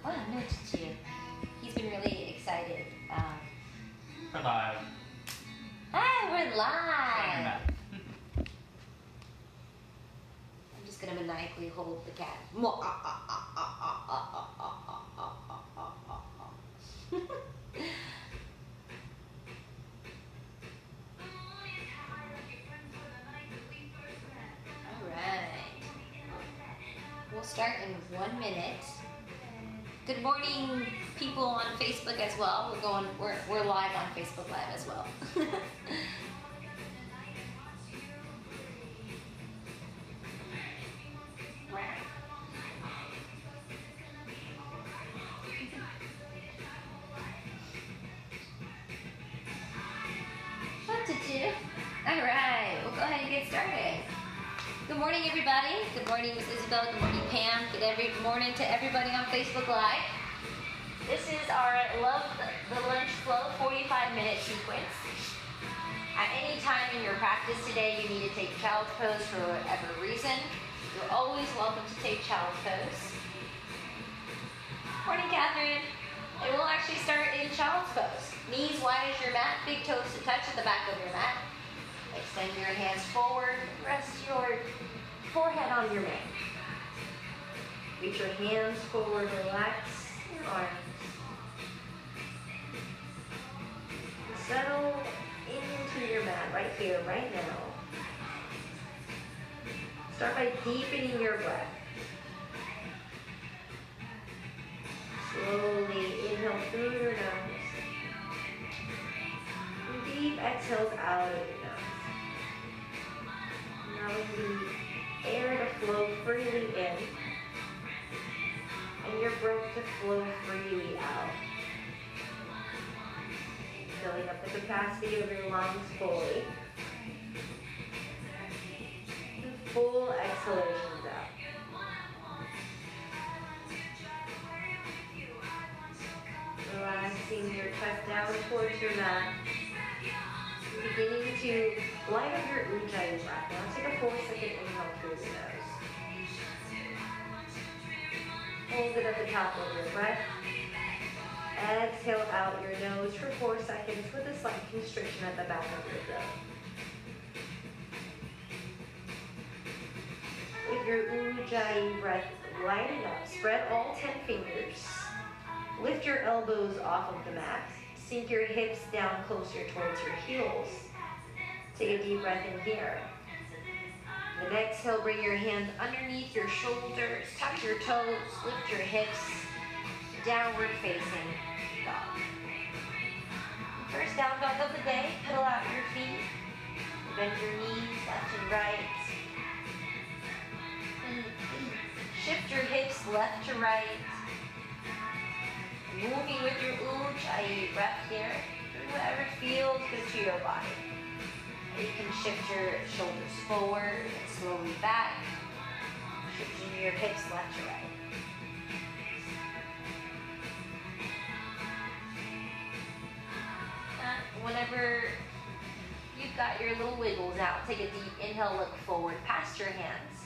Boa noite, tio. He's been really excited. We're live. Hi, we're Welcome live. back. I'm just gonna maniacally hold the cat. Alright. We'll start in 1 minute. Good morning, people on Facebook as well. We're live on Facebook Live as well. What to do? Alright, we'll go ahead and get started. Good morning, everybody. Good morning, Miss Isabel. Good morning, Pam. Good morning to everybody on Facebook Live. This is our Love the Lunch Flow 45-minute sequence. At any time in your practice today, you need to take child's pose for whatever reason. You're always welcome to take child's pose. Morning, Catherine. And we'll actually start in child's pose. Knees wide as your mat, big toes to touch at the back of your mat. Extend your hands forward, rest your forehead on your mat. Reach your hands forward, relax your arms. Settle into your mat right here, right now. Start by deepening your breath. Slowly inhale through your nose. And deep exhales out of your nose. Allowing the air to flow freely in and your breath to flow freely out. Filling up the capacity of your lungs fully. And full exhalations out. Relaxing your chest down towards your mat. Beginning to light up your Ujjayi breath. Now take a 4-second inhale through the nose. Hold it at the top of your breath. Exhale out your nose for 4 seconds with a slight constriction at the back of your throat. With your Ujjayi breath lighting up, spread all 10 fingers. Lift your elbows off of the mat. Sink your hips down closer towards your heels. Take a deep breath in here. Then exhale, bring your hand underneath your shoulders, tuck your toes, lift your hips, downward facing dog. First down dog of the day, pedal out your feet, bend your knees left and right. And shift your hips left to right. Moving with your Ujjayi breath here, do whatever feels good to your body. You can shift your shoulders forward and slowly back, shifting your hips left to right. Whenever you've got your little wiggles out, take a deep inhale, look forward past your hands.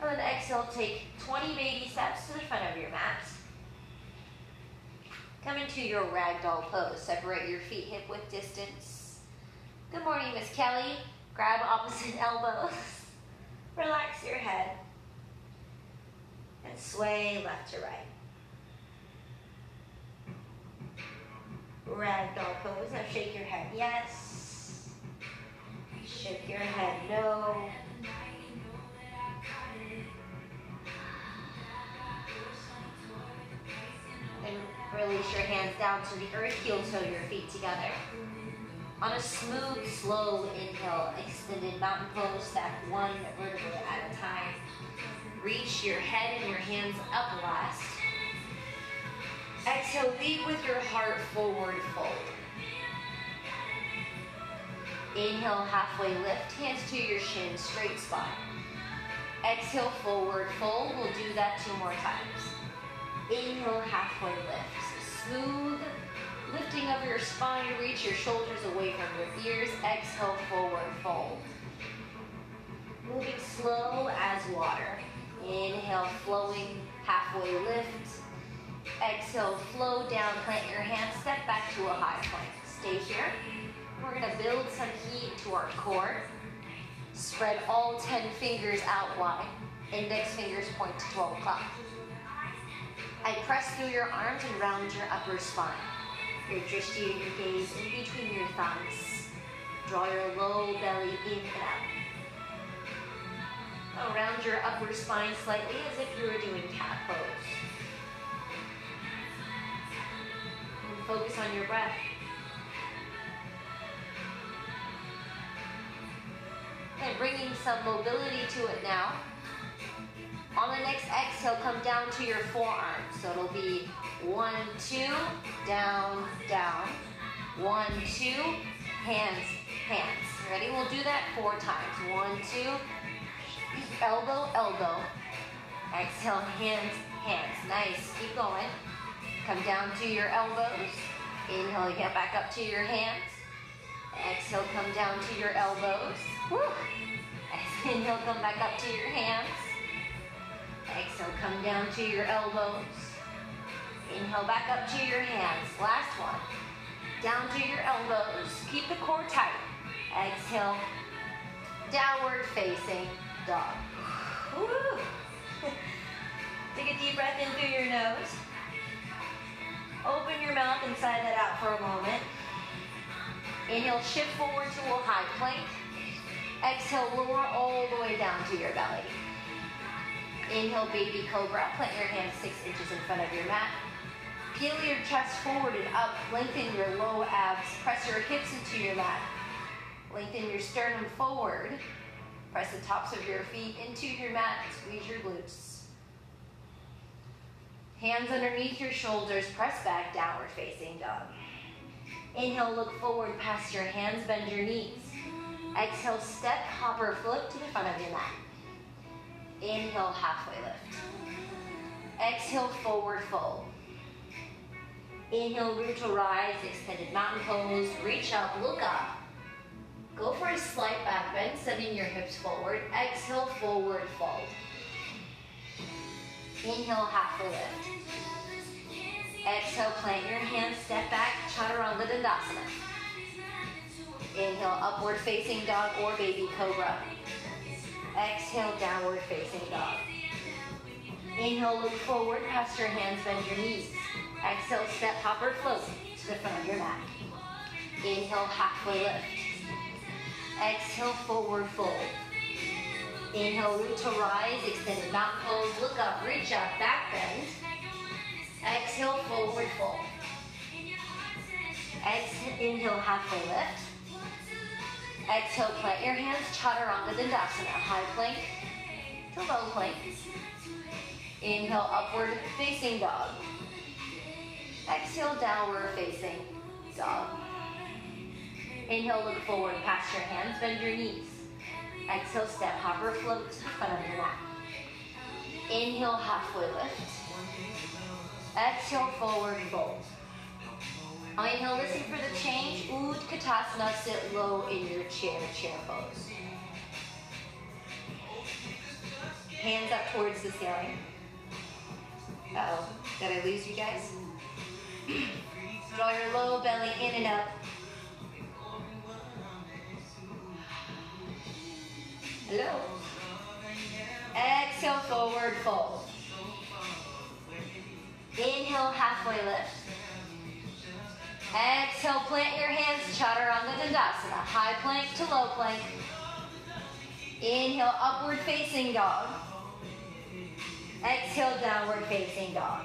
And then exhale, take 20 baby steps to the front of your mat. Come into your ragdoll pose. Separate your feet hip width distance. Good morning, Miss Kelly. Grab opposite elbows. Relax your head. And sway left to right. Ragdoll pose. Now shake your head yes. Shake your head no. And release your hands down to the earth, heel toe your feet together. On a smooth, slow inhale, extended mountain pose, stack 1 vertebra at a time. Reach your head and your hands up last. Exhale, lead with your heart forward fold. Inhale, halfway lift, hands to your shin, straight spine. Exhale, forward fold. We'll do that 2 more times. Inhale, halfway lift. Smooth lifting of your spine. Reach your shoulders away from your ears. Exhale, forward fold. Moving slow as water. Inhale, flowing halfway lift. Exhale, flow down, plant your hands, step back to a high plank. Stay here. We're gonna build some heat to our core. Spread all 10 fingers out wide. Index fingers point to 12 o'clock. I press through your arms and round your upper spine. Your drishti, your gaze in between your thumbs. Draw your low belly in and out. Around your upper spine slightly as if you were doing cat pose. And focus on your breath. And bringing some mobility to it now. On the next exhale, come down to your forearms. So it'll be 1, 2, down, down. 1, 2, hands, hands. Ready? We'll do that 4 times. 1, 2, elbow, elbow. Exhale, hands, hands. Nice. Keep going. Come down to your elbows. Inhale, get back up to your hands. Exhale, come down to your elbows. Woo. Inhale, come back up to your hands. Exhale, come down to your elbows. Inhale, back up to your hands. Last one. Down to your elbows. Keep the core tight. Exhale, downward facing dog. Woo. Take a deep breath in through your nose. Open your mouth and sigh that out for a moment. Inhale, shift forward to a high plank. Exhale, lower all the way down to your belly. Inhale, baby cobra. Plant your hands 6 inches in front of your mat. Peel your chest forward and up. Lengthen your low abs. Press your hips into your mat. Lengthen your sternum forward. Press the tops of your feet into your mat. Squeeze your glutes. Hands underneath your shoulders. Press back, downward facing dog. Inhale, look forward past your hands. Bend your knees. Exhale, step, hop, or flip to the front of your mat. Inhale, halfway lift. Exhale, forward fold. Inhale, root to rise, extended mountain pose. Reach up, look up. Go for a slight back bend, sending your hips forward. Exhale, forward fold. Inhale, halfway lift. Exhale, plant your hands, step back, Chaturanga Dandasana. Inhale, upward facing dog or baby cobra. Exhale, downward facing dog. Inhale, look forward, past your hands, bend your knees. Exhale, step, hop, or float to the front of your mat. Inhale, halfway lift. Exhale, forward fold. Inhale, root to rise, extended mountain pose, look up, reach up, back bend. Exhale, forward fold. Exhale, inhale, halfway lift. Exhale, plant your hands, Chaturanga Dandasana, high plank to low plank. Inhale, upward facing dog. Exhale, downward facing dog. Inhale, look forward past your hands, bend your knees. Exhale, step, hop, or float to the front of your mat. Inhale, halfway lift. Exhale, forward fold. Inhale, listen for the change. Utkatasana, sit low in your chair pose. Hands up towards the ceiling. Uh-oh, did I lose you guys? Draw your low belly in and up. Hello. Exhale, forward fold. Inhale, halfway lift. Exhale, plant your hands, Chaturanga Dandasana, high plank to low plank. Inhale, upward facing dog. Exhale, downward facing dog.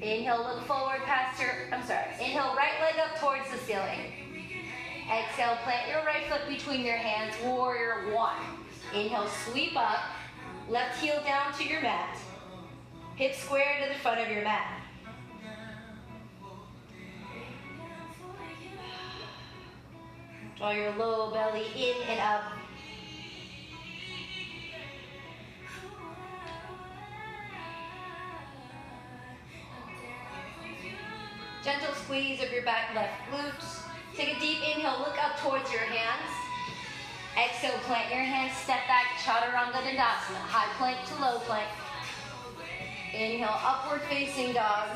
Inhale, look forward past inhale, right leg up towards the ceiling. Exhale, plant your right foot between your hands, warrior one. Inhale, sweep up, left heel down to your mat. Hips square to the front of your mat. Draw your low belly in and up. Gentle squeeze of your back left glutes. Take a deep inhale, look up towards your hands. Exhale, plant your hands, step back, Chaturanga Dandasana, high plank to low plank. Inhale, upward facing dog.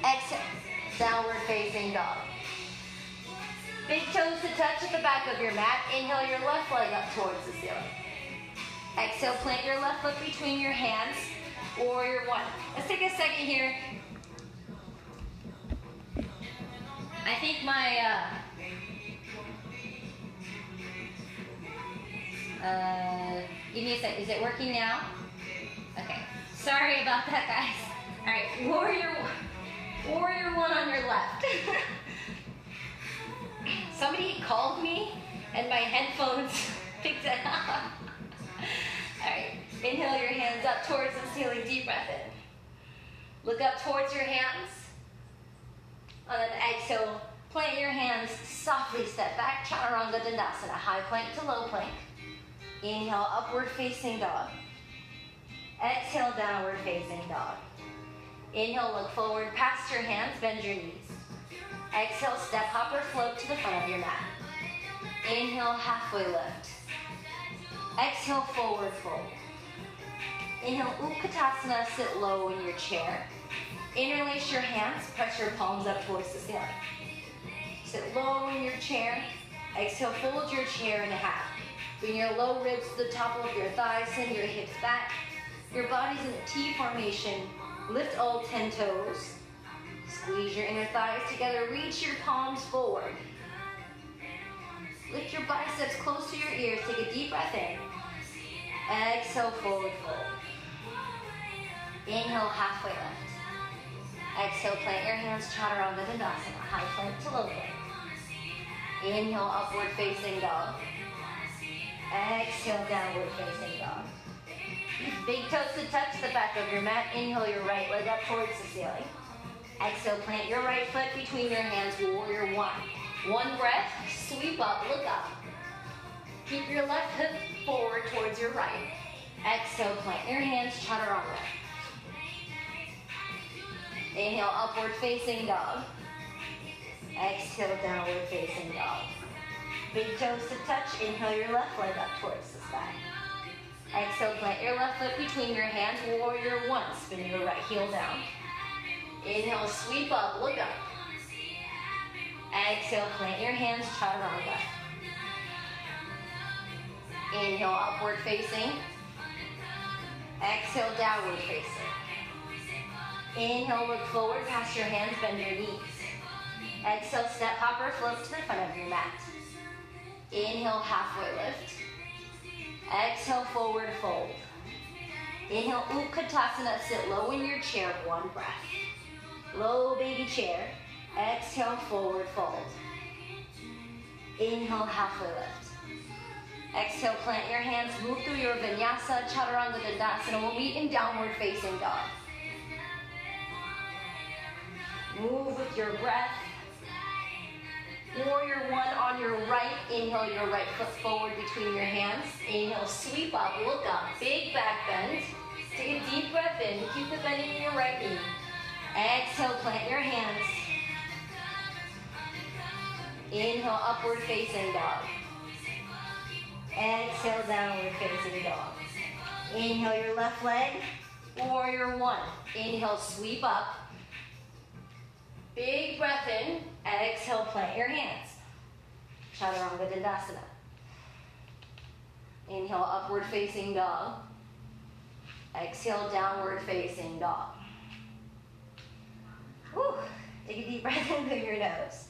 Exhale, downward facing dog. Big toes to touch at the back of your mat. Inhale your left leg up towards the ceiling. Exhale, plant your left foot between your hands. Warrior one. Let's take a second here. I think my, give me a sec. Is it working now? Okay. Sorry about that, guys. All right, warrior one on your left. Somebody called me and my headphones picked it up. All right, inhale your hands up towards the ceiling, deep breath in. Look up towards your hands. And then exhale, plant your hands, softly step back, Chaturanga Dandasana, high plank to low plank. Inhale, upward facing dog. Exhale, downward facing dog. Inhale, look forward past your hands, bend your knees. Exhale, step, hop, or float to the front of your mat. Inhale, halfway lift. Exhale, forward fold. Inhale, Utkatasana, sit low in your chair. Interlace your hands, press your palms up towards the ceiling. Sit low in your chair. Exhale, fold your chair in half. Bring your low ribs to the top of your thighs, send your hips back. Your body's in a T formation. Lift all 10 toes. Squeeze your inner thighs together, reach your palms forward. Lift your biceps close to your ears, take a deep breath in. Exhale, forward fold. Inhale, halfway lift. Exhale, plant your hands, Chaturanga Dandasana, high plank to low plank. Inhale, upward facing dog. Exhale, downward facing dog. Big toes to touch the back of your mat. Inhale your right leg up towards the ceiling. Exhale, plant your right foot between your hands, warrior one. One breath, sweep up, look up. Keep your left hip forward towards your right. Exhale, plant your hands, Chaturanga. Inhale, upward facing dog. Exhale, downward facing dog. Big toes to touch. Inhale your left leg up towards the sky. Exhale, plant your left foot between your hands, warrior one. Spin your right heel down. Inhale, sweep up, look up. Exhale, plant your hands, Chaturanga. Inhale, upward facing. Exhale, downward facing. Inhale, look forward past your hands, bend your knees. Exhale, step, hop, or float to the front of your mat. Inhale, halfway lift. Exhale, forward fold. Inhale, Utkatasana, sit low in your chair, one breath. Low baby chair. Exhale, forward fold. Inhale, halfway lift. Exhale, plant your hands, move through your vinyasa, Chaturanga Dandasana. We'll meet in downward facing dog. Move with your breath. Warrior one on your right. Inhale your right foot forward between your hands. Inhale, sweep up, look up, big back bend. Take a deep breath in, keep the bending in your right knee. Exhale, plant your hands. Inhale, upward facing dog. Exhale, downward facing dog. Inhale your left leg, warrior one. Inhale, sweep up. Big breath in. Exhale, plant your hands. Chaturanga Dandasana. Inhale, upward facing dog. Exhale, downward facing dog. Whew. Take a deep breath in through your nose.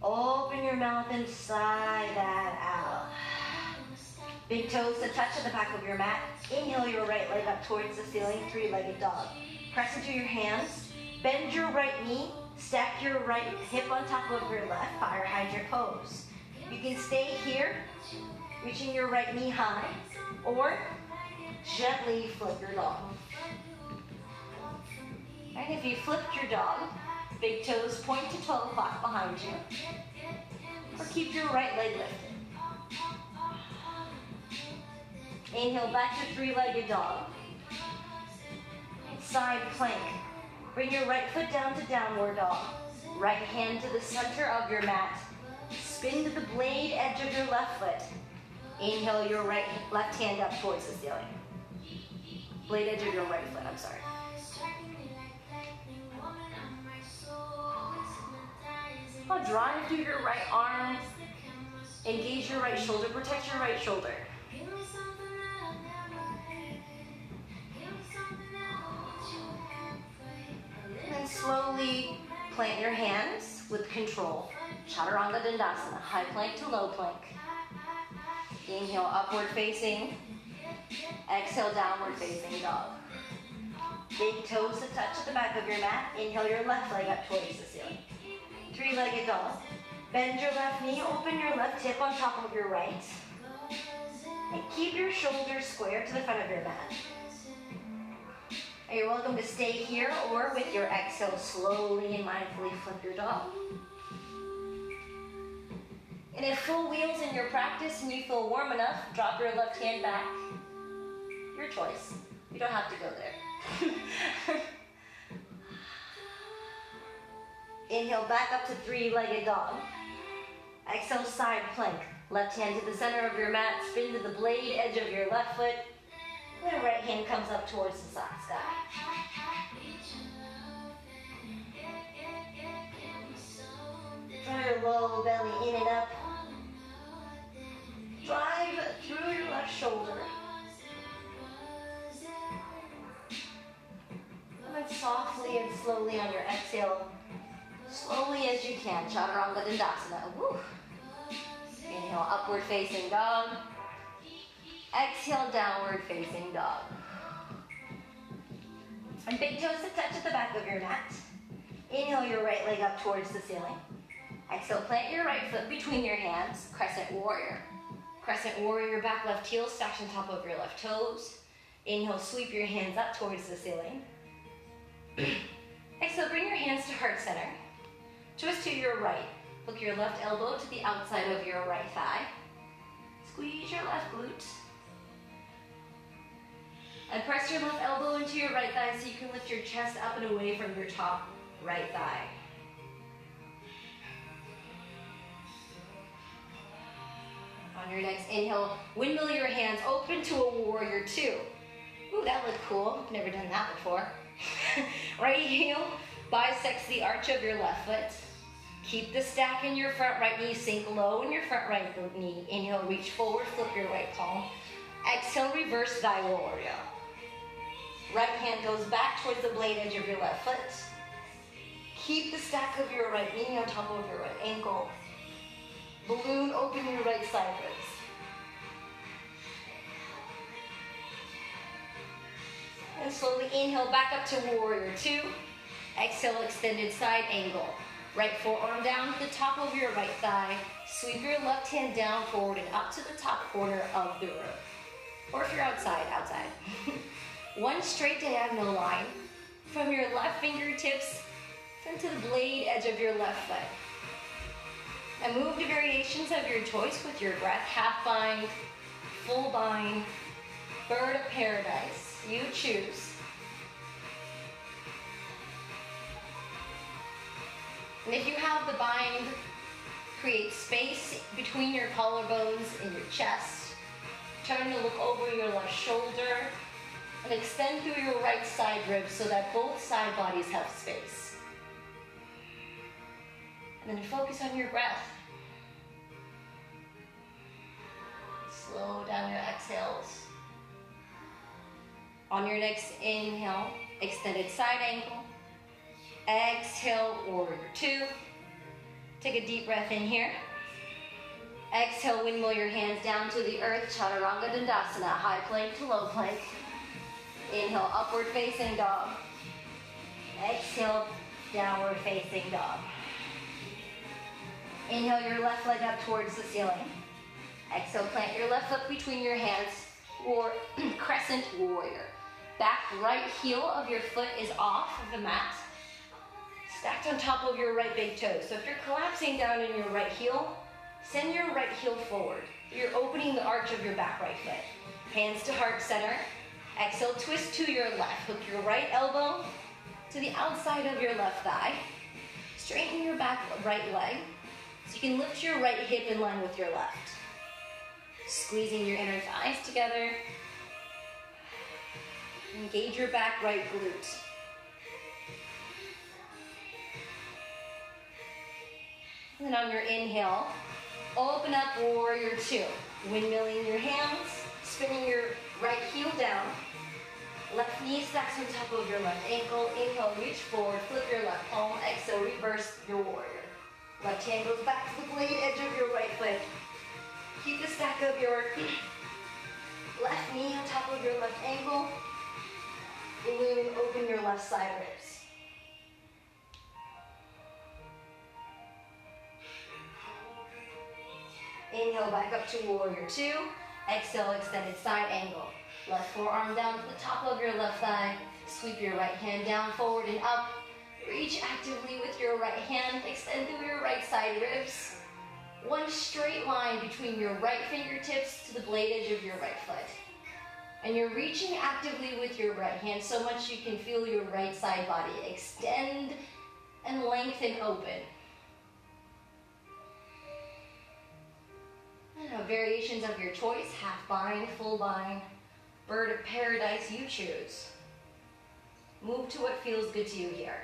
Open your mouth and sigh that out. Big toes to touch at the back of your mat. Inhale your right leg up towards the ceiling, three-legged dog. Press into your hands. Bend your right knee. Stack your right hip on top of your left. Fire hydrant pose. You can stay here, reaching your right knee high, or gently flip your dog. And if you flipped your dog, big toes point to toe clock behind you. Or keep your right leg lifted. Inhale back to three-legged dog. Side plank. Bring your right foot down to downward dog. Right hand to the center of your mat. Spin to the blade edge of your left foot. Inhale your left hand up towards the ceiling. blade edge of your right foot, I'm sorry. Now drive through your right arm, engage your right shoulder, protect your right shoulder. And then slowly plant your hands with control. Chaturanga Dandasana, high plank to low plank. Inhale, upward facing. Exhale, downward facing dog. Big toes to touch the back of your mat. Inhale your left leg up towards the ceiling. Three-legged dog. Bend your left knee, open your left hip on top of your right. And keep your shoulders square to the front of your mat. And you're welcome to stay here or with your exhale, slowly and mindfully flip your dog. And if full wheels in your practice and you feel warm enough, drop your left hand back. Your choice. You don't have to go there. Inhale, back up to three-legged dog. Exhale, side plank. Left hand to the center of your mat, spin to the blade edge of your left foot. And then right hand comes up towards the sky. Draw your low belly in and up. Drive through your left shoulder. And then softly and slowly on your exhale, slowly as you can, Chaturanga Dandasana. Woo. Inhale, upward facing dog. Exhale, downward facing dog. And big toes to touch at the back of your mat. Inhale your right leg up towards the ceiling. Exhale, plant your right foot between your hands, crescent warrior. Crescent warrior, back left heel stacked on top of your left toes. Inhale, sweep your hands up towards the ceiling. Exhale, bring your hands to heart center. Twist to your right. Hook your left elbow to the outside of your right thigh. Squeeze your left glute. And press your left elbow into your right thigh so you can lift your chest up and away from your top right thigh. On your next inhale, windmill your hands open to a warrior two. Ooh, that looked cool. I've never done that before. Right heel bisects the arch of your left foot. Keep the stack in your front right knee, sink low in your front right knee. Inhale, reach forward, flip your right palm. Exhale, reverse thy warrior. Right hand goes back towards the blade edge of your left foot. Keep the stack of your right knee on top of your right ankle. Balloon, open your right side ribs. And slowly inhale back up to warrior two. Exhale, extended side angle. Right forearm down to the top of your right thigh. Sweep your left hand down forward and up to the top corner of the room. Or if you're outside. One straight diagonal line from your left fingertips into the blade edge of your left foot. And move to variations of your choice with your breath. Half bind, full bind, bird of paradise. You choose. And if you have the bind, create space between your collarbones and your chest. Turn to look over your left shoulder and extend through your right side ribs so that both side bodies have space. And then focus on your breath. Slow down your exhales. On your next inhale, extended side ankle. Exhale, warrior two. Take a deep breath in here. Exhale, windmill your hands down to the earth, Chaturanga Dandasana, high plank to low plank. Inhale, upward facing dog. Exhale, downward facing dog. Inhale your left leg up towards the ceiling. Exhale, plant your left foot between your hands, or crescent warrior. Back right heel of your foot is off of the mat, stacked on top of your right big toe. So if you're collapsing down in your right heel, send your right heel forward. You're opening the arch of your back right foot. Hands to heart center. Exhale, twist to your left. Hook your right elbow to the outside of your left thigh. Straighten your back right leg so you can lift your right hip in line with your left. Squeezing your inner thighs together. Engage your back right glute. And then on your inhale, open up warrior two. Windmilling your hands, spinning your right heel down. Left knee stacks on top of your left ankle. Inhale, reach forward, flip your left palm. Exhale, reverse your warrior. Left hand goes back to the blade edge of your right foot. Keep the stack of your left knee on top of your left ankle. Balloon, open your left side ribs. Inhale, back up to warrior two. Exhale, extended side angle. Left forearm down to the top of your left thigh. Sweep your right hand down, forward and up. Reach actively with your right hand. Extend through your right side ribs. One straight line between your right fingertips to the blade edge of your right foot. And you're reaching actively with your right hand so much you can feel your right side body extend and lengthen open. And variations of your choice, half bind, full bind, bird of paradise, you choose. Move to what feels good to you here.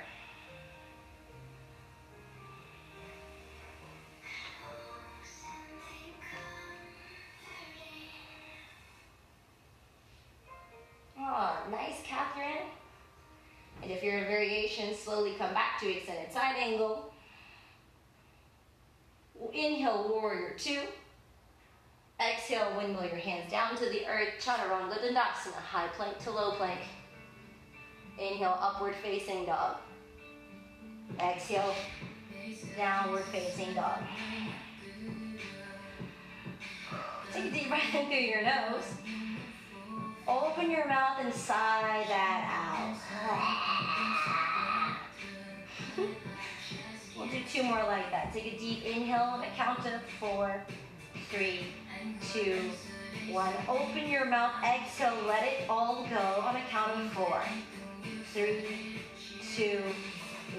Oh, nice, Catherine. And if you're in variation, slowly come back to extended side angle. Inhale, warrior two. Exhale, windmill your hands down to the earth. Chaturanga Dandasana, high plank to low plank. Inhale, upward facing dog. Exhale, downward facing dog. Take a deep breath in through your nose. Open your mouth and sigh that out. We'll do two more like that. Take a deep inhale on the count of 4, 3, 2, 1. Open your mouth. Exhale. Let it all go on a count of 4, 3, 2,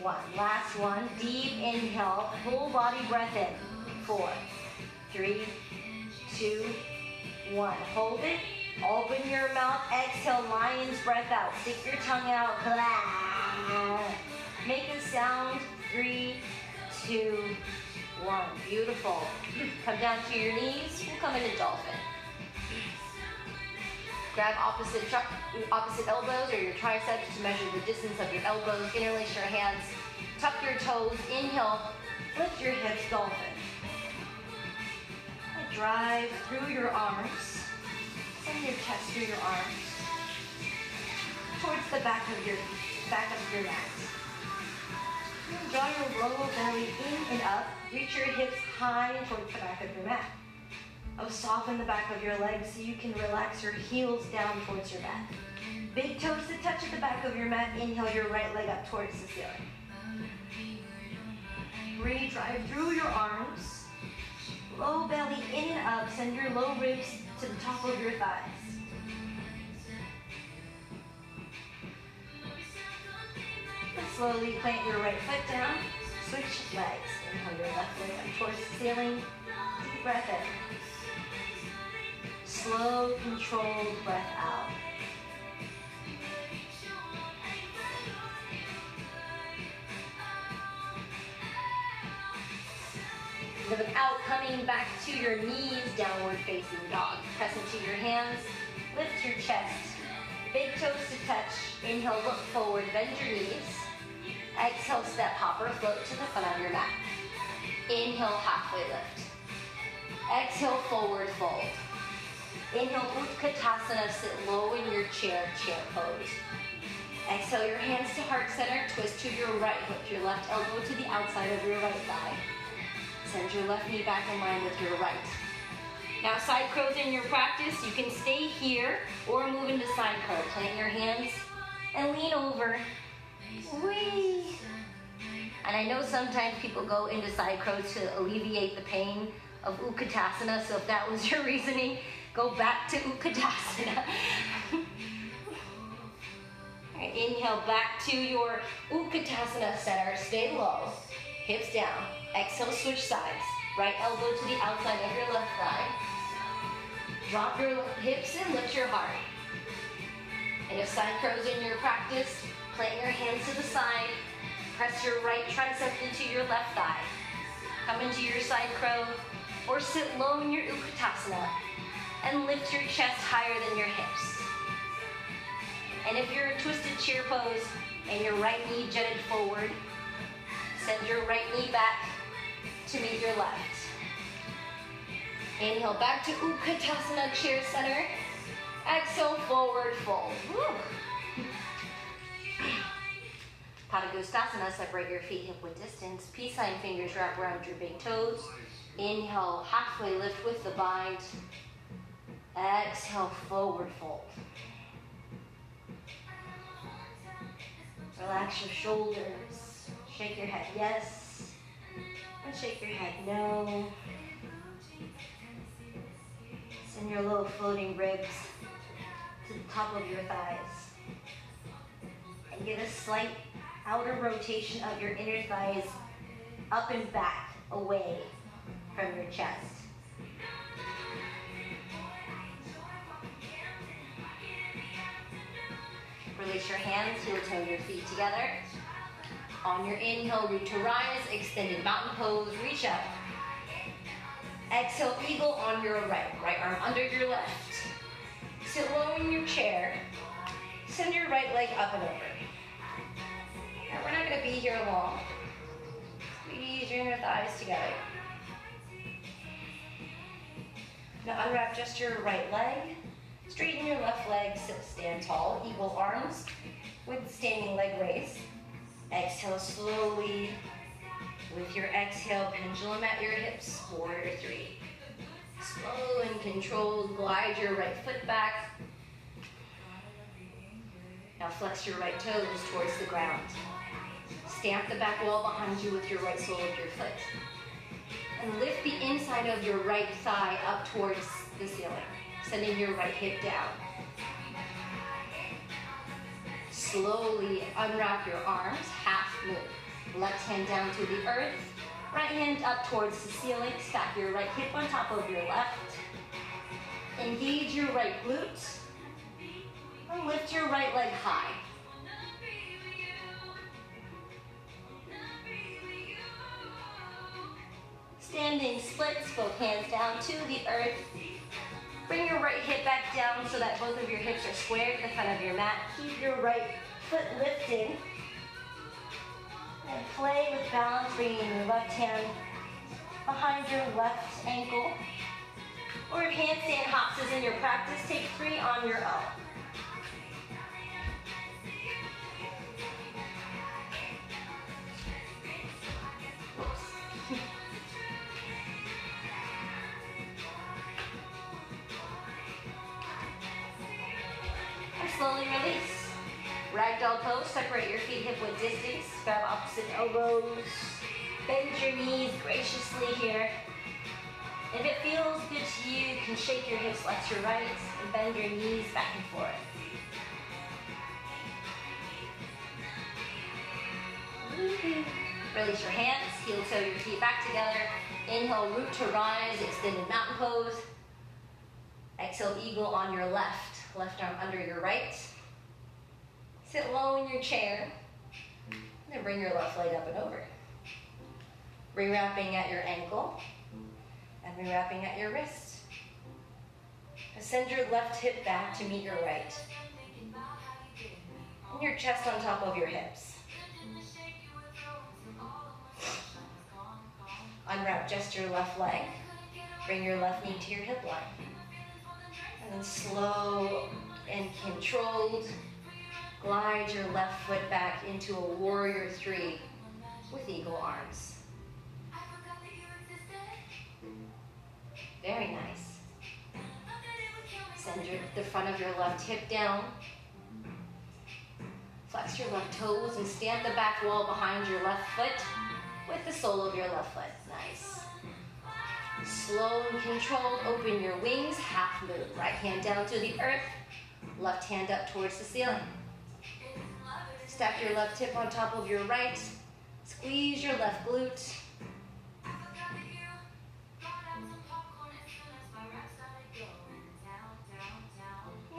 1. Last one. Deep inhale. Full body breath in. 4, 3, 2, 1. Hold it. Open your mouth. Exhale. Lion's breath out. Stick your tongue out. Make a sound. 3, 2, 1. Beautiful. Come down to your knees. We'll come into dolphin. Grab opposite elbows or your triceps to measure the distance of your elbows. Interlace your hands. Tuck your toes. Inhale. Lift your hips. Dolphin. And drive through your arms. Send your chest through your arms. Towards the back of your mat. Draw your lower belly in and up. Reach your hips high towards the back of your mat. Soften the back of your legs so you can relax your heels down towards your mat. Big toes to touch at the back of your mat. Inhale your right leg up towards the ceiling. Breathe, drive through your arms. Low belly in and up. Send your low ribs to the top of your thighs. And slowly plant your right foot down. Switch legs. Inhale your left leg up towards the ceiling. Deep breath in. Slow, controlled breath out. Without coming back to your knees, downward facing dog. Press into your hands, lift your chest. Big toes to touch. Inhale, look forward, bend your knees. Exhale, step hopper, float to the front of your mat. Inhale, halfway lift. Exhale, forward fold. Inhale, Utkatasana, sit low in your chair pose. Exhale, your hands to heart center, twist to your right, lift your left elbow to the outside of your right thigh. Send your left knee back in line with your right. Now, side crows in your practice, you can stay here or move into side crow. Plant your hands and lean over. Whee! And I know sometimes people go into side crows to alleviate the pain of Utkatasana, so if that was your reasoning, go back to Utkatasana. Right, inhale back to your Utkatasana center. Stay low, hips down. Exhale, switch sides. Right elbow to the outside of your left thigh. Drop your hips and lift your heart. And if side crows in your practice, plant your hands to the side, press your right tricep into your left thigh. Come into your side crow, or sit low in your Utkatasana, and lift your chest higher than your hips. And if you're in twisted chair pose, and your right knee jutted forward, send your right knee back to meet your left. Inhale back to Utkatasana, chair center. Exhale, forward fold. Woo. Padangusthasana, separate your feet hip width distance. Peace sign fingers wrap around your big toes. Inhale, halfway lift with the bind. Exhale, forward fold. Relax your shoulders. Shake your head yes. And shake your head no. Send your low floating ribs to the top of your thighs. And get a slight outer rotation of your inner thighs up and back, away from your chest. Release your hands, heel toe your feet together. On your inhale, root to rise, extended mountain pose, reach up. Exhale, eagle on your right. Right arm under your left. Sit low in your chair. Send your right leg up and over. Now, we're not going to be here long. Squeeze your inner thighs together. Now unwrap just your right leg. Straighten your left leg, sit, stand tall. Eagle arms with standing leg raise. Exhale slowly. With your exhale, pendulum at your hips, warrior three. Slow and controlled, glide your right foot back. Now flex your right toes towards the ground. Stamp the back wall behind you with your right sole of your foot. And lift the inside of your right thigh up towards the ceiling, sending your right hip down. Slowly unwrap your arms, half move. Left hand down to the earth, right hand up towards the ceiling. Stack your right hip on top of your left. Engage your right glute. And lift your right leg high. Standing splits, both hands down to the earth. Bring your right hip back down so that both of your hips are squared in the front of your mat. Keep your right foot lifted. And play with balance, bringing your left hand behind your left ankle. Or if handstand hops is in your practice, take 3 on your own. And slowly release. Ragdoll pose, separate your feet hip width distance, grab opposite elbows, bend your knees graciously here. If it feels good to you, you can shake your hips left to right and bend your knees back and forth. Release your hands, heel toe your feet back together. Inhale, root to rise, extended mountain pose. Exhale, eagle on your left, left arm under your right. Sit low in your chair, and then bring your left leg up and over. Rewrapping at your ankle, and rewrapping at your wrist. Send your left hip back to meet your right. And your chest on top of your hips. Unwrap just your left leg. Bring your left knee to your hip line. And then slow and controlled, glide your left foot back into a warrior three with eagle arms. Very nice. Send the front of your left hip down. Flex your left toes and stamp the back wall behind your left foot with the sole of your left foot. Nice. Slow and controlled, open your wings, half move. Right hand down to the earth, left hand up towards the ceiling. Stack your left hip on top of your right. Squeeze your left glute.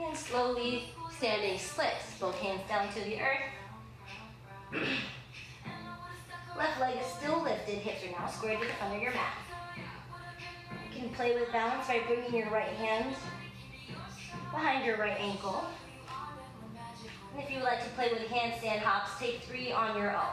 And slowly standing splits. Both hands down to the earth. Left leg is still lifted. Hips are now squared to the front of your mat. You can play with balance by bringing your right hand behind your right ankle. And if you would like to play with handstand hops, take 3 on your own.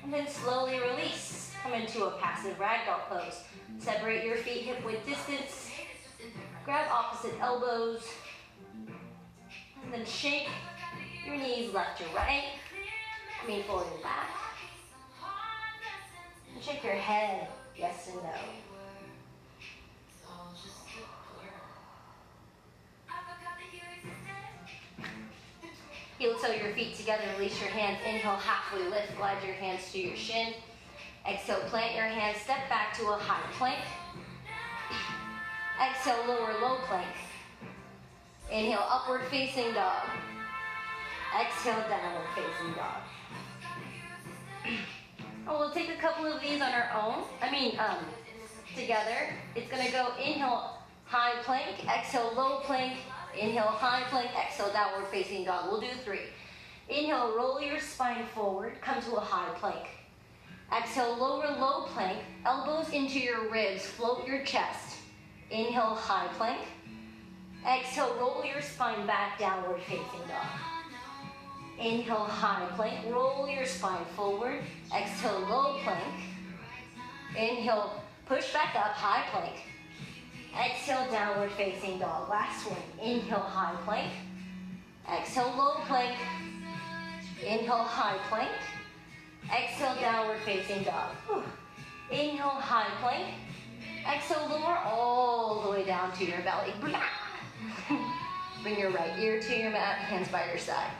And then slowly release. Come into a passive ragdoll pose. Separate your feet hip width distance. Grab opposite elbows. And then shake your knees left to right. Coming forward and back. And shake your head, yes and no. Heel toe your feet together, release your hands. Inhale, halfway lift, glide your hands to your shin. Exhale, plant your hands, step back to a high plank. Exhale, lower low plank. Inhale, upward facing dog. Exhale, downward facing dog. And we'll take a couple of these on our own. Together. It's gonna go inhale, high plank, exhale, low plank. Inhale, high plank, exhale, downward facing dog. We'll do 3. Inhale, roll your spine forward, come to a high plank. Exhale, lower low plank, elbows into your ribs, float your chest. Inhale, high plank. Exhale, roll your spine back, downward facing dog. Inhale, high plank, roll your spine forward. Exhale, low plank. Inhale, push back up, high plank. Exhale, downward facing dog. Last one. Inhale, high plank. Exhale, low plank. Inhale, high plank. Exhale, downward facing dog. Whew. Inhale, high plank. Exhale, lower all the way down to your belly. Bring your right ear to your mat, hands by your side.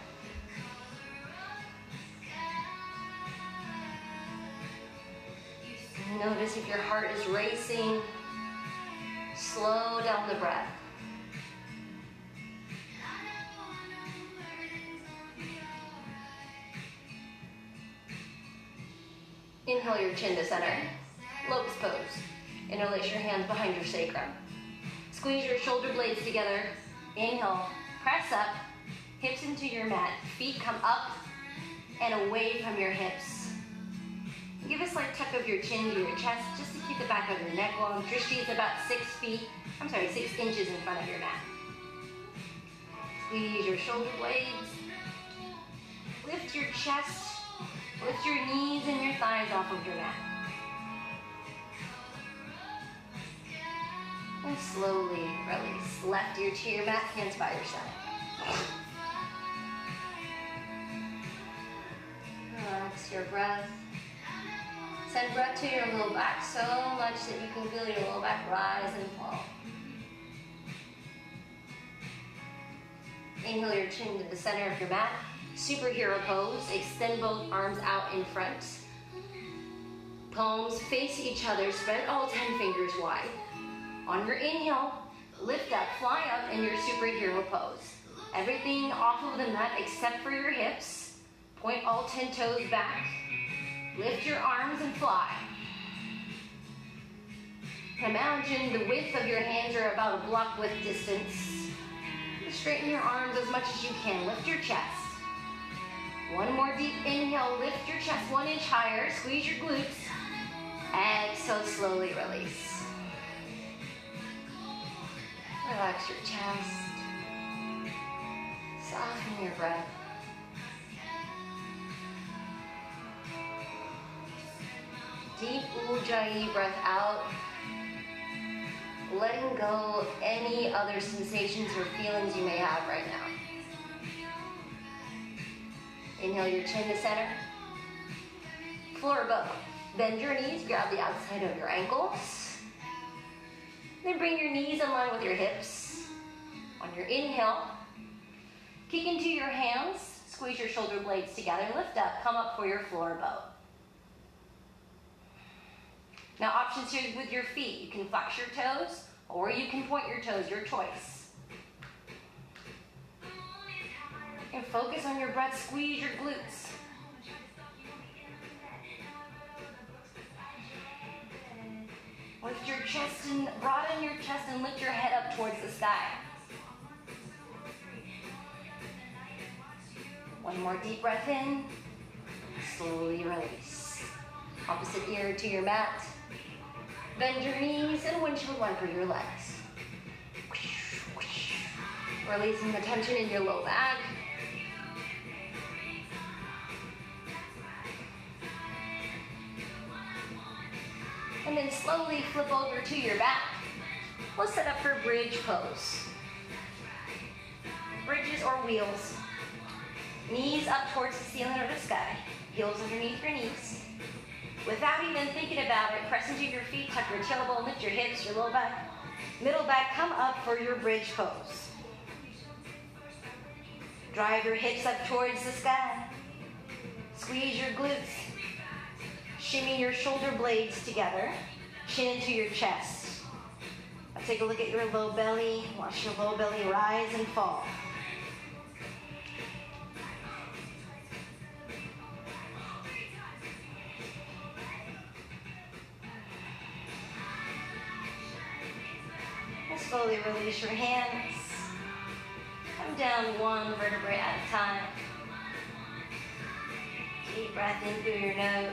Notice if your heart is racing. Slow down the breath. Inhale your chin to center. Locust pose. Interlace your hands behind your sacrum. Squeeze your shoulder blades together. Inhale, press up, hips into your mat. Feet come up and away from your hips. Give a slight tuck of your chin to your chest just to keep the back of your neck long. Drishti is about 6 inches in front of your mat. Squeeze your shoulder blades. Lift your chest. Lift your knees and your thighs off of your mat. And slowly release. Left ear to your mat, hands by your side. Relax your breath. Send breath to your low back so much that you can feel your low back rise and fall. Inhale your chin to the center of your mat. Superhero pose. Extend both arms out in front. Palms face each other. Spread all 10 fingers wide. On your inhale, lift up, fly up in your superhero pose. Everything off of the mat except for your hips. Point all 10 toes back. Lift your arms and fly. Imagine the width of your hands are about a block width distance. Straighten your arms as much as you can. Lift your chest. One more deep inhale. Lift your chest 1 inch higher. Squeeze your glutes. Exhale, slowly release. Relax your chest. Soften your breath. Deep Ujjayi breath out. Letting go of any other sensations or feelings you may have right now. Inhale your chin to center. Floor bow. Bend your knees, grab the outside of your ankles. Then bring your knees in line with your hips. On your inhale, kick into your hands, squeeze your shoulder blades together, lift up, come up for your floor bow. Now options here with your feet. You can flex your toes Or you can point your toes, your choice. And focus on your breath, squeeze your glutes. Lift your chest and broaden your chest and lift your head up towards the sky. One more deep breath in. Slowly release. Opposite ear to your mat. Bend your knees and windshield wiper your legs. Releasing the tension in your low back. And then slowly flip over to your back. We'll set up for bridge pose. Bridges or wheels. Knees up towards the ceiling or the sky. Heels underneath your knees. Without even thinking about it, press into your feet, tuck your tailbone, lift your hips, your low back. Middle back, come up for your bridge pose. Drive your hips up towards the sky. Squeeze your glutes. Shimmy your shoulder blades together. Chin into your chest. Now take a look at your low belly. Watch your low belly rise and fall. And slowly release your hands. Come down one vertebrae at a time. Deep breath in through your nose.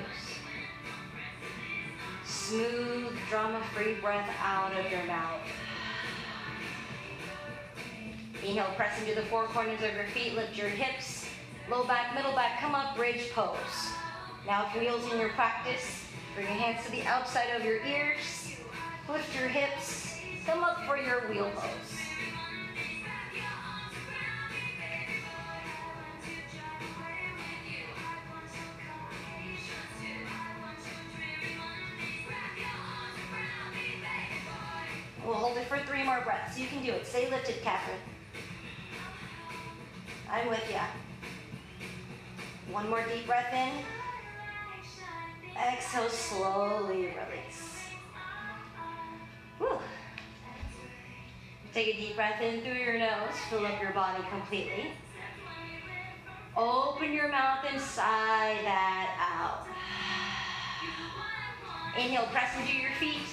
Smooth, drama-free breath out of your mouth. Inhale, press into the four corners of your feet, lift your hips, low back, middle back, come up, bridge pose. Now if wheels in your practice, bring your hands to the outside of your ears, lift your hips, come up for your wheel pose. We'll hold it for 3 more breaths. You can do it. Stay lifted, Catherine. I'm with ya. One more deep breath in. Exhale, slowly release. Whew. Take a deep breath in through your nose. Fill up your body completely. Open your mouth and sigh that out. Inhale, press into your feet.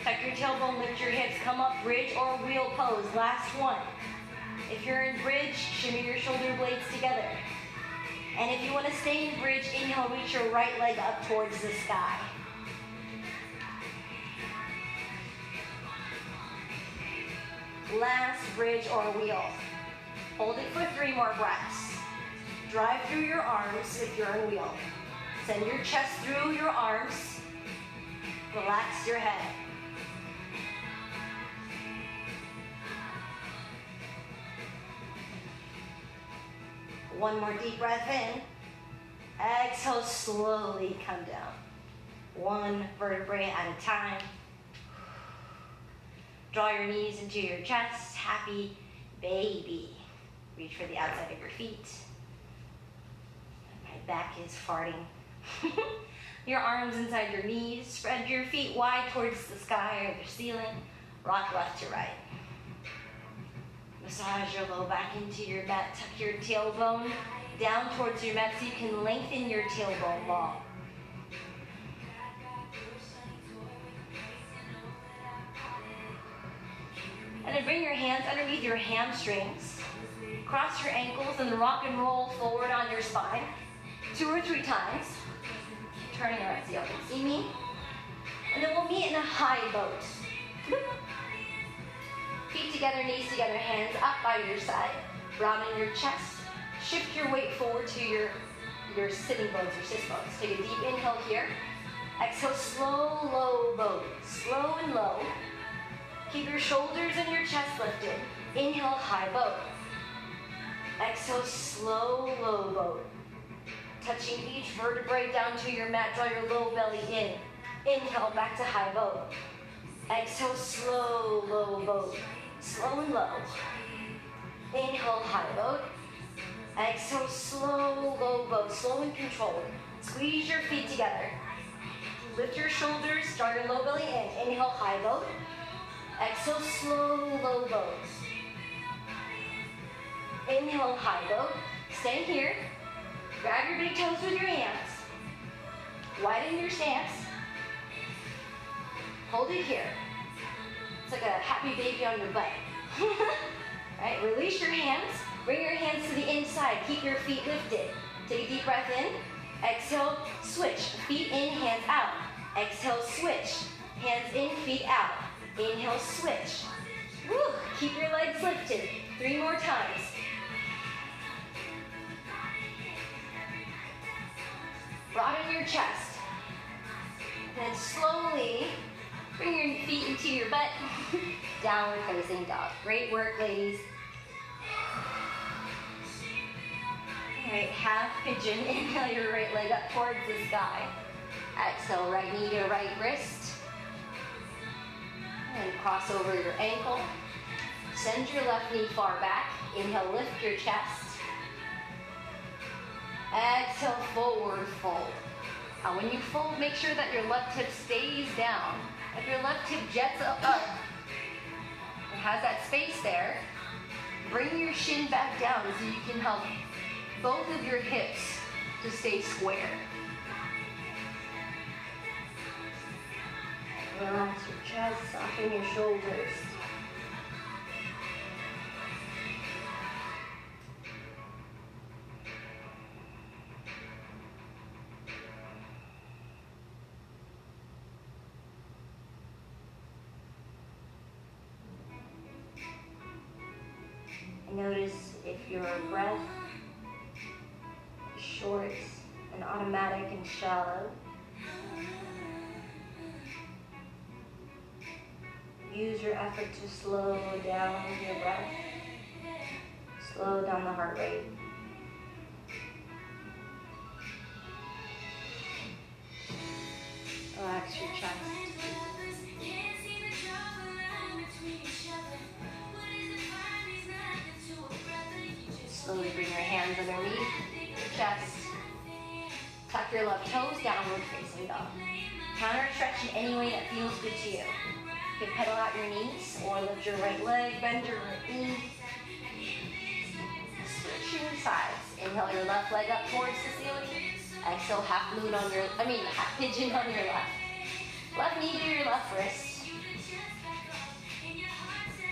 Tuck your tailbone, lift your hips, come up, bridge or wheel pose. Last one. If you're in bridge, shimmy your shoulder blades together. And if you want to stay in bridge, inhale, reach your right leg up towards the sky. Last bridge or wheel. Hold it for 3 more breaths. Drive through your arms if you're in wheel. Send your chest through your arms. Relax your head. One more deep breath in. Exhale, slowly come down. 1 vertebrae at a time. Draw your knees into your chest. Happy baby. Reach for the outside of your feet. My back is farting. Your arms inside your knees. Spread your feet wide towards the sky or the ceiling. Rock left to right. Massage your low back into your mat. Tuck your tailbone down towards your mat so you can lengthen your tailbone long. And then bring your hands underneath your hamstrings. Cross your ankles and rock and roll forward on your spine. 2 or 3 times. Turning around so you can see me. And then we'll meet in a high boat. Feet together, knees together, hands up by your side. Broaden your chest. Shift your weight forward to your sitting bones or sit bones. Take a deep inhale here. Exhale, slow, low boat. Slow and low. Keep your shoulders and your chest lifted. Inhale, high boat. Exhale, slow, low boat. Touching each vertebrae down to your mat. Draw your low belly in. Inhale, back to high boat. Exhale, slow, low boat. Slow and low. Inhale, high boat. Exhale, slow, low boat. Slow and controlled. Squeeze your feet together. Lift your shoulders, draw your low belly in. Inhale, high boat. Exhale, slow, low bows. Inhale, high bow. Stay here. Grab your big toes with your hands. Widen your stance. Hold it here. It's like a happy baby on your butt. Right, release your hands. Bring your hands to the inside. Keep your feet lifted. Take a deep breath in. Exhale, switch. Feet in, hands out. Exhale, switch. Hands in, feet out. Inhale, switch. Woo. Keep your legs lifted. 3 more times. Broaden your chest. Then slowly bring your feet into your butt. Downward facing dog. Great work, ladies. All right, half pigeon. Inhale your right leg up towards the sky. Exhale, right knee to right wrist. And cross over your ankle. Send your left knee far back. Inhale, lift your chest. Exhale, forward fold. Now when you fold, make sure that your left hip stays down. If your left hip jets up, it has that space there, bring your shin back down so you can help both of your hips to stay square. Relax your chest, soften your shoulders. Notice if your breath is short and automatic and shallow. Use your effort to slow down your breath. Slow down the heart rate. Relax your chest. Slowly bring your hands underneath your chest. Tuck your left toes, downward facing dog. Counter stretch in any way that feels good to you. You can pedal out your knees or lift your right leg, bend your right knee. Switching sides. Inhale your left leg up towards the ceiling. Exhale, half pigeon on your left. Left knee to your left wrist.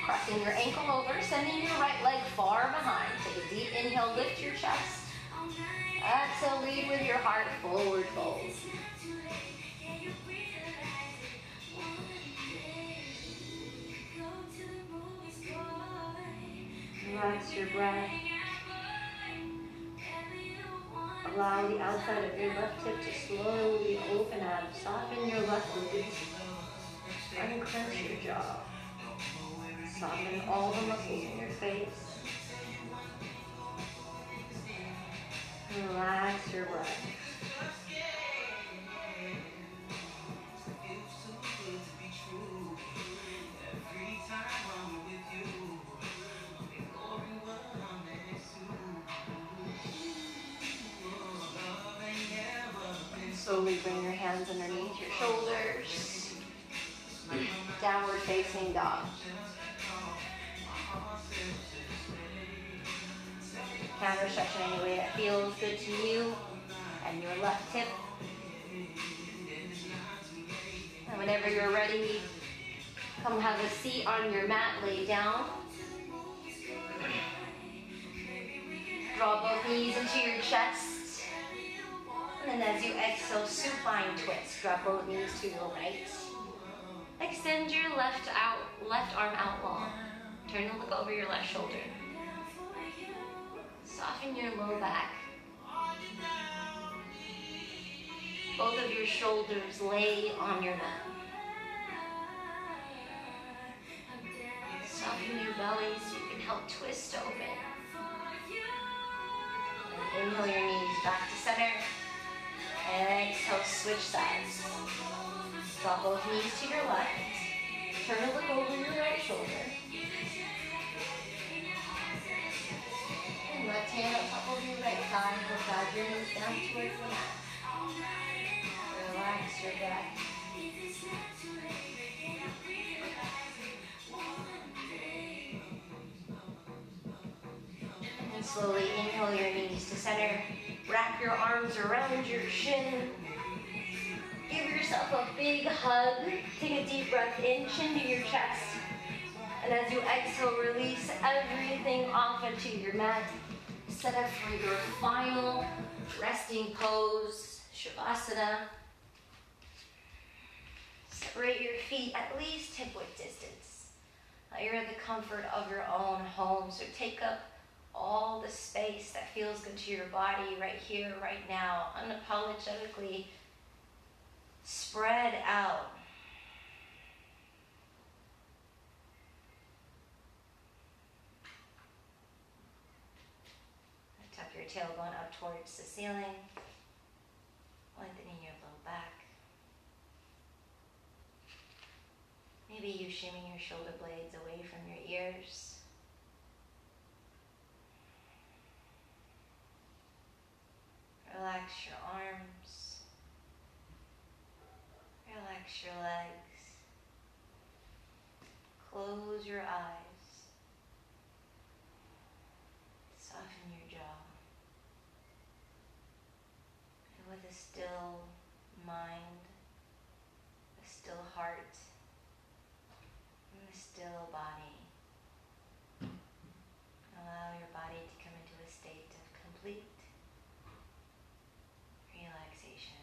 Crossing your ankle over, sending your right leg far behind. Take a deep inhale, lift your chest. Exhale, lead with your heart, forward fold. Relax your breath. Allow the outside of your left hip to slowly open up. Soften your left glutes. Unclench your jaw. Soften all the muscles in your face. Relax your breath. Slowly bring your hands underneath your shoulders. Downward facing dog. Counter stretch in any way that feels good to you and your left hip. And whenever you're ready, come have a seat on your mat, lay down. Draw both knees into your chest. And then as you exhale, supine twist. Drop both knees to your right. Extend your left arm out long. Turn and look over your left shoulder. Soften your low back. Both of your shoulders lay on your mat. Soften your belly so you can help twist open. And inhale your knees back to center. And exhale, switch sides. Drop both knees to your left. Turn and look over your right shoulder. And left hand on top of your right thigh. Massage your knees down towards the mat. Relax your breath. Slowly inhale your knees to center. Wrap your arms around your shin. Give yourself a big hug. Take a deep breath in, chin to your chest. And as you exhale, release everything off into your mat. Set up for your final resting pose, Shavasana. Separate your feet at least hip-width distance. Now you're in the comfort of your own home, so take up all the space that feels good to your body right here, right now. Unapologetically spread out. Tuck your tailbone up towards the ceiling, lengthening your low back. Maybe you shimmy your shoulder blades away from your ears. Relax your arms. Relax your legs. Close your eyes. Soften your jaw. And with a still mind, a still heart, and a still body, allow your body to come into a state of complete relaxation.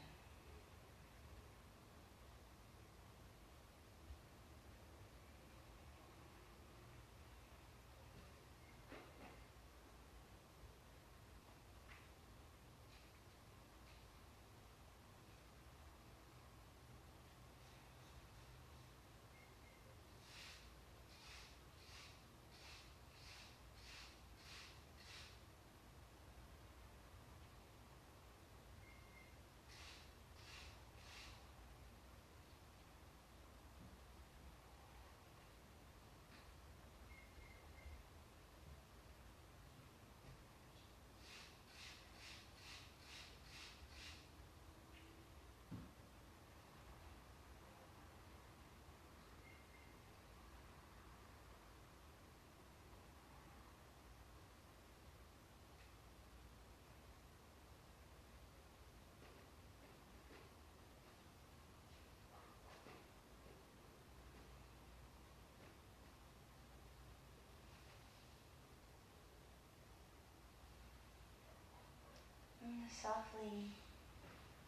Softly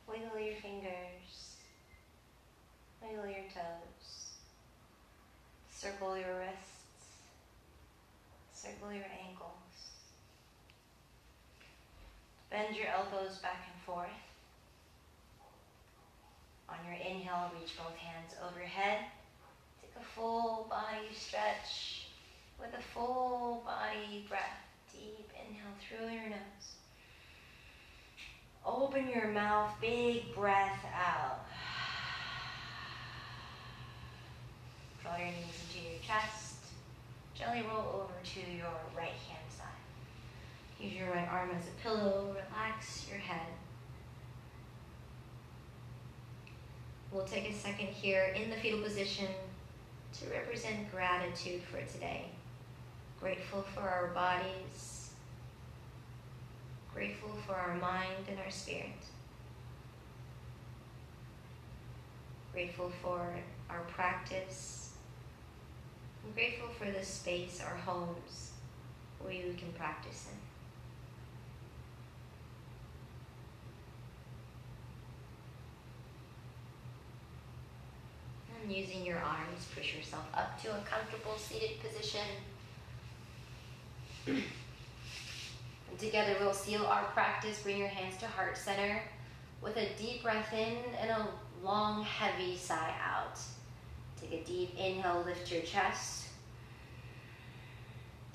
wiggle your fingers, wiggle your toes, circle your wrists, circle your ankles. Bend your elbows back and forth. On your inhale, reach both hands overhead. Take a full body stretch with a full body breath. Deep inhale through your nose. Open your mouth, big breath out. Draw your knees into your chest. Gently roll over to your right hand side. Use your right arm as a pillow. Relax your head. We'll take a second here in the fetal position to represent gratitude for today. Grateful for our bodies. Grateful for our mind and our spirit. Grateful for our practice. I'm grateful for the space, our homes, where we can practice in. And using your arms, push yourself up to a comfortable seated position. And together we'll seal our practice. Bring your hands to heart center with a deep breath in and a long, heavy sigh out. Take a deep inhale, lift your chest.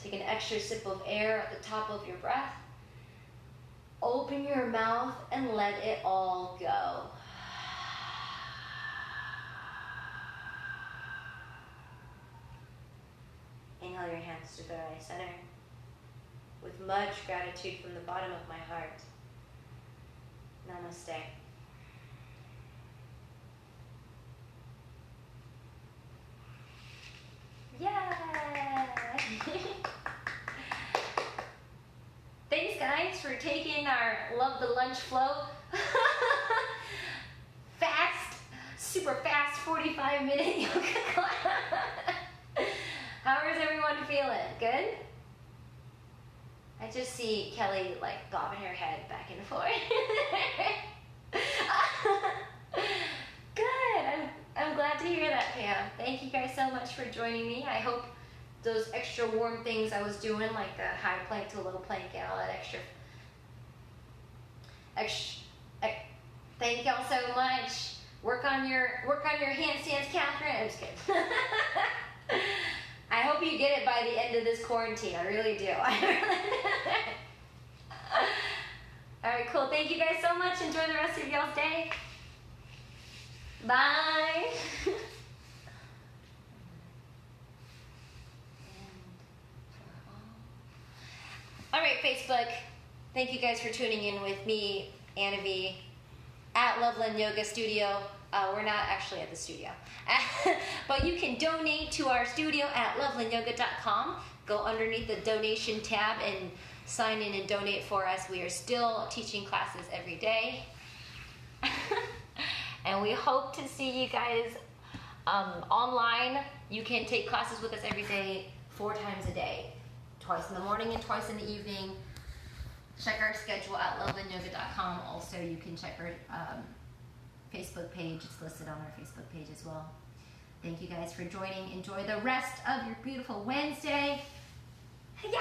Take an extra sip of air at the top of your breath. Open your mouth and let it all go. Inhale your hands to third eye center. With much gratitude from the bottom of my heart. Namaste. Yeah! in our Love the Lunch Flow fast, super fast 45-minute yoga class. How is everyone feeling? Good? I just see Kelly like bobbing her head back and forth. Good. I'm glad to hear that, Pam. Thank you guys so much for joining me. I hope those extra warm things I was doing, like the high plank to low plank and all that extra. Thank y'all so much. Work on your handstands, Catherine. I'm just kidding. I hope you get it by the end of this quarantine. I really do. All right, cool. Thank you guys so much. Enjoy the rest of y'all's day. Bye. All right, Facebook. Thank you guys for tuning in with me, Anna V, at Loveland Yoga Studio. We're not actually at the studio. But you can donate to our studio at lovelandyoga.com. Go underneath the donation tab and sign in and donate for us. We are still teaching classes every day. And we hope to see you guys online. You can take classes with us every day, 4 times a day. Twice in the morning and twice in the evening. Check our schedule at lovelandyoga.com. Also, you can check our Facebook page. It's listed on our Facebook page as well. Thank you guys for joining. Enjoy the rest of your beautiful Wednesday. Yeah!